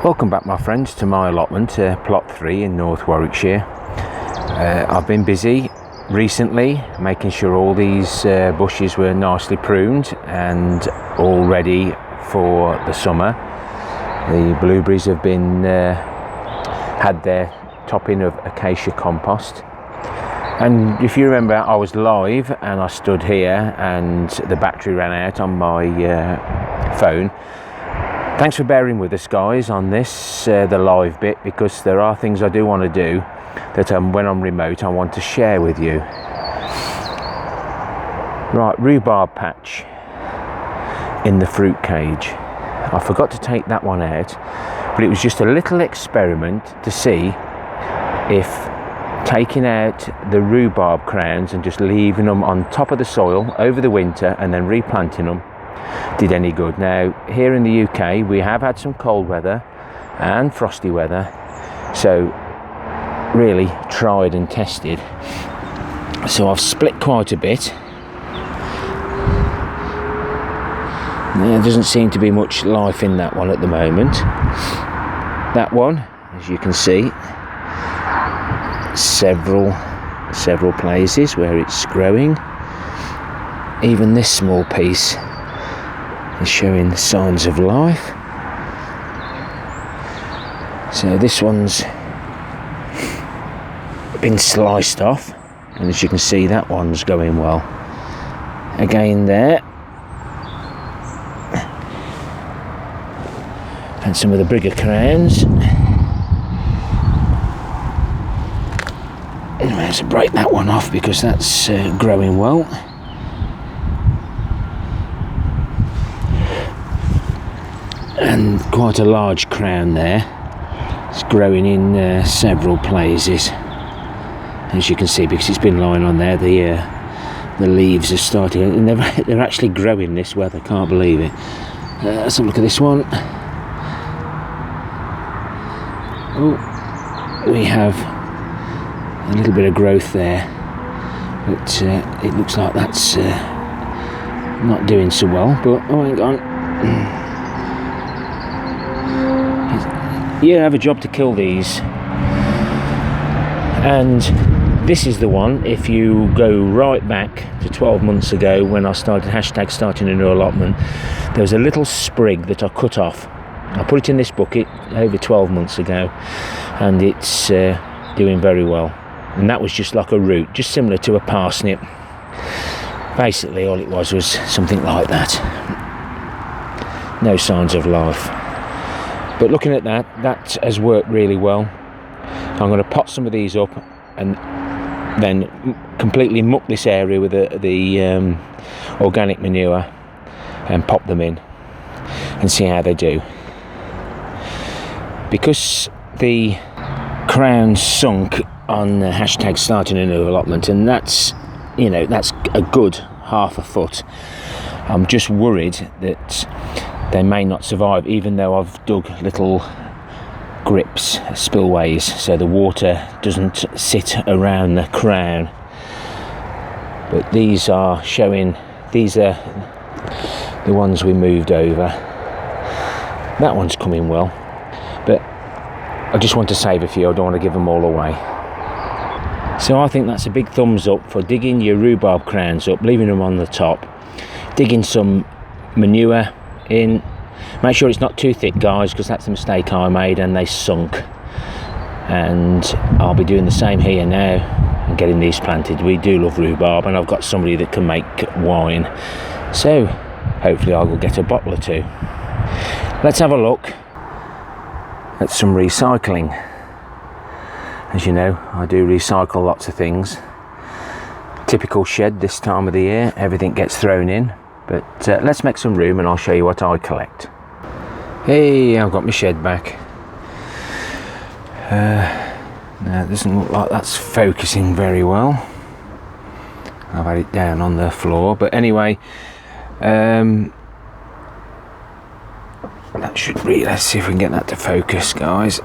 Welcome back, my friends, to my allotment, plot 3 in North Warwickshire. I've been busy recently making sure all these bushes were nicely pruned and all ready for the summer. The blueberries have been had their topping of acacia compost, and if you remember, I was live and I stood here and the battery ran out on my phone. Thanks for bearing with us, guys, on this, the live bit, because there are things I do want to do that when I'm remote I want to share with you. Right, rhubarb patch in the fruit cage. I forgot to take that one out, but it was just a little experiment to see if taking out the rhubarb crowns and just leaving them on top of the soil over the winter and then replanting them did any good. Now, here in the UK we have had some cold weather and frosty weather, so really tried and tested. So I've split quite a bit. There doesn't seem to be much life in that one at the moment. That one, as you can see, several places where it's growing. Even this small piece is showing signs of life. So this one's been sliced off, and as you can see, that one's going well. Again there, and some of the bigger crowns. I have to break that one off because that's growing well. And quite a large crown there. It's growing in several places, as you can see, because it's been lying on there. The leaves are starting, and they're actually growing this weather. Can't believe it. Let's have a look at this one. Oh, we have a little bit of growth there, but it looks like that's not doing so well. But oh, hang on. You have a job to kill these, and this is the one. If you go right back to 12 months ago when I started starting a new allotment, there was a little sprig that I cut off. I put it in this bucket over 12 months ago, and it's doing very well. And that was just like a root, just similar to a parsnip. Basically all it was something like that. No signs of life. But looking at that has worked really well. I'm going to pot some of these up and then completely muck this area with the organic manure and pop them in and see how they do. Because the crowns sunk on the starting a new allotment, and that's a good half a foot. I'm just worried that they may not survive, even though I've dug little grips, spillways, so the water doesn't sit around the crown. But these are the ones we moved over. That one's coming well, but I just want to save a few. I don't want to give them all away. So I think that's a big thumbs up for digging your rhubarb crowns up, leaving them on the top, digging some manure in. Make sure it's not too thick, guys, because that's the mistake I made and they sunk. And I'll be doing the same here now and getting these planted. We do love rhubarb, and I've got somebody that can make wine, so hopefully I will get a bottle or two. Let's have a look at some recycling. As you know, I do recycle lots of things. Typical shed this time of the year, everything gets thrown in. But let's make some room and I'll show you what I collect. Hey, I've got my shed back. Now it doesn't look like that's focusing very well. I've had it down on the floor, but anyway, that should really, let's see if we can get that to focus, guys.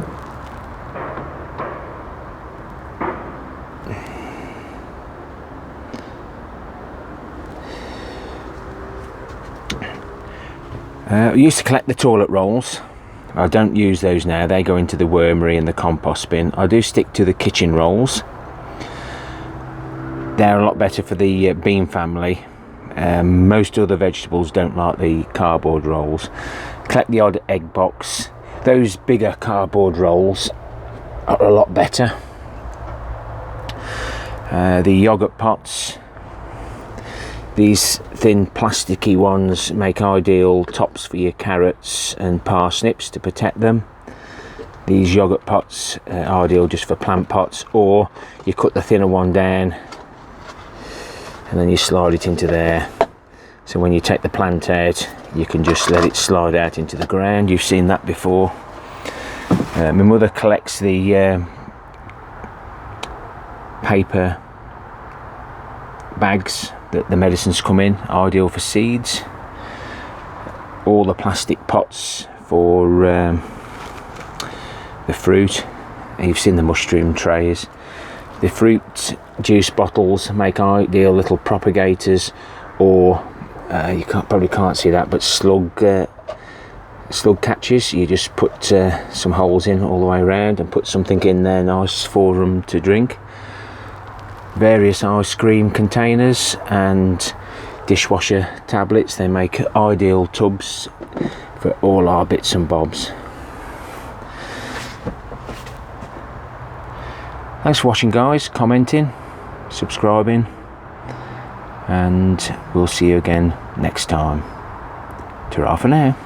We used to collect the toilet rolls, I don't use those now, they go into the wormery and the compost bin. I do stick to the kitchen rolls. They're a lot better for the bean family. Most other vegetables don't like the cardboard rolls. Collect the odd egg box. Those bigger cardboard rolls are a lot better. The yogurt pots, these thin plasticky ones make ideal tops for your carrots and parsnips to protect them. These yogurt pots are ideal just for plant pots, or you cut the thinner one down and then you slide it into there. So when you take the plant out, you can just let it slide out into the ground. You've seen that before. My mother collects the paper bags that the medicines come in, ideal for seeds. All the plastic pots for the fruit. You've seen the mushroom trays. The fruit juice bottles make ideal little propagators, or you probably can't see that, but slug catchers. You just put some holes in all the way around and put something in there nice for them to drink. Various ice cream containers and dishwasher tablets. They make ideal tubs for all our bits and bobs. Thanks for watching, guys, commenting, subscribing, and we'll see you again next time. Ta-ra for now.